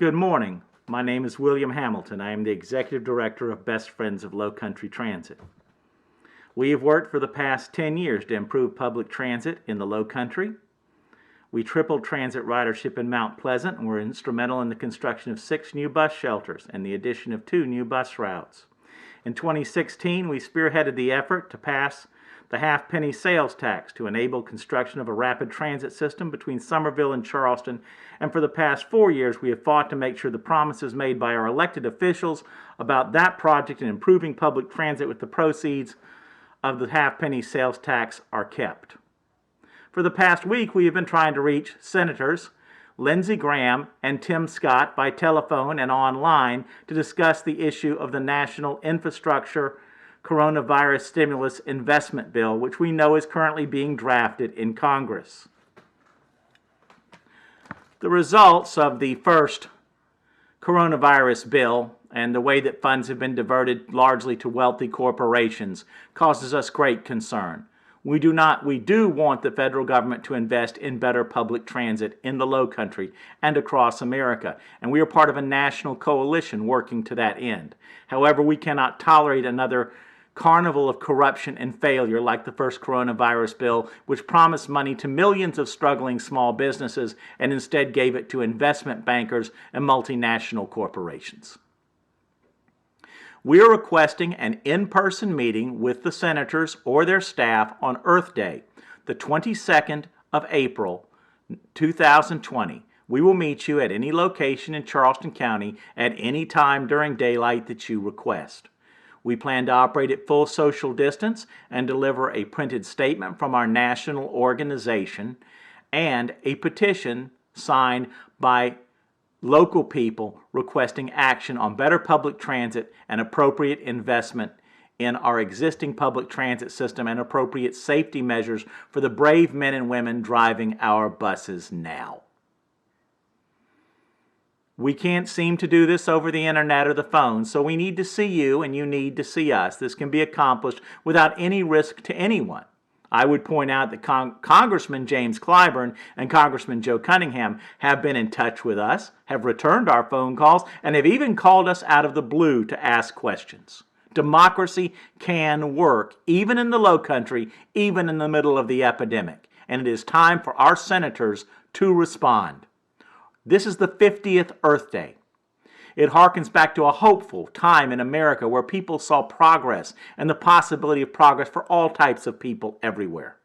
Good morning. My name is William Hamilton. I am the Executive Director of Best Friends of Low Country Transit. We have worked for the past 10 years to improve public transit in the Low Country. We tripled transit ridership in Mount Pleasant and were instrumental in the construction of 6 new bus shelters and the addition of 2 new bus routes. In 2016, we spearheaded the effort to pass the half-penny sales tax to enable construction of a rapid transit system between Summerville and Charleston, and for the past 4 years we have fought to make sure the promises made by our elected officials about that project and improving public transit with the proceeds of the half-penny sales tax are kept. For the past week we have been trying to reach Senators Lindsey Graham and Tim Scott by telephone and online to discuss the issue of the National Infrastructure Coronavirus Stimulus Investment Bill, which we know is currently being drafted in Congress. The results of the first coronavirus bill and the way that funds have been diverted largely to wealthy corporations causes us great concern. We do want the federal government to invest in better public transit in the Low Country and across America, and we are part of a national coalition working to that end. However, we cannot tolerate another carnival of corruption and failure like the first coronavirus bill, which promised money to millions of struggling small businesses and instead gave it to investment bankers and multinational corporations. We are requesting an in-person meeting with the senators or their staff on Earth Day, the 22nd of April, 2020. We will meet you at any location in Charleston County at any time during daylight that you request. We plan to operate at full social distance and deliver a printed statement from our national organization and a petition signed by local people requesting action on better public transit and appropriate investment in our existing public transit system and appropriate safety measures for the brave men and women driving our buses now. We can't seem to do this over the internet or the phone, so we need to see you and you need to see us. This can be accomplished without any risk to anyone. I would point out that Congressman James Clyburn and Congressman Joe Cunningham have been in touch with us, have returned our phone calls, and have even called us out of the blue to ask questions. Democracy can work, even in the Low Country, even in the middle of the epidemic, and it is time for our senators to respond. This is the 50th Earth Day. It harkens back to a hopeful time in America where people saw progress and the possibility of progress for all types of people everywhere.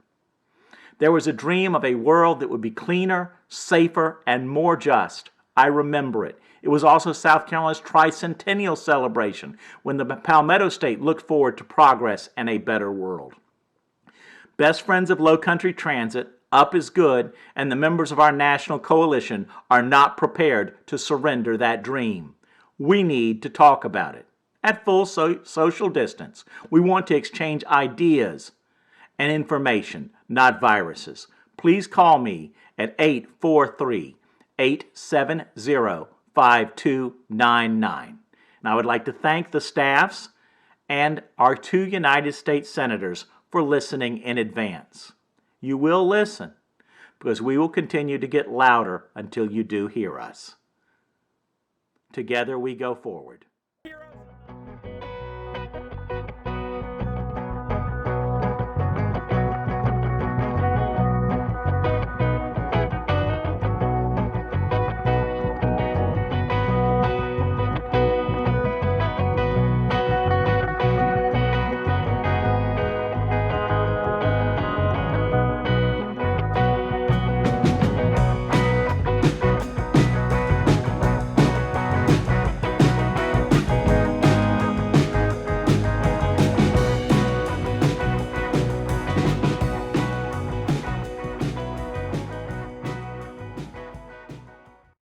There was a dream of a world that would be cleaner, safer, and more just. I remember it. It was also South Carolina's tricentennial celebration when the Palmetto State looked forward to progress and a better world. Best Friends of Low Country Transit, Up is Good, and the members of our national coalition are not prepared to surrender that dream. We need to talk about it at full social distance. We want to exchange ideas and information, not viruses. Please call me at 843-870-5299. And I would like to thank the staffs and our 2 United States Senators for listening in advance. You will listen, because we will continue to get louder until you do hear us. Together we go forward.